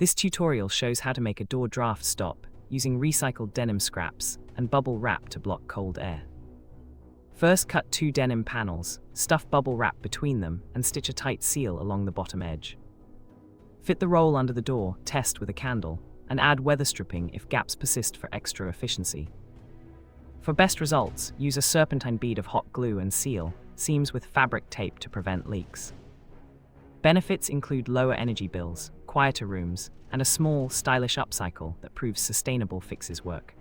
This tutorial shows how to make a door draft stop using recycled denim scraps and bubble wrap to block cold air. First, cut 2 denim panels, stuff bubble wrap between them, and stitch a tight seal along the bottom edge. Fit the roll under the door, test with a candle, and add weather stripping if gaps persist for extra efficiency. For best results, use a serpentine bead of hot glue and seal seams with fabric tape to prevent leaks. Benefits include lower energy bills, quieter rooms, and a small, stylish upcycle that proves sustainable fixes work.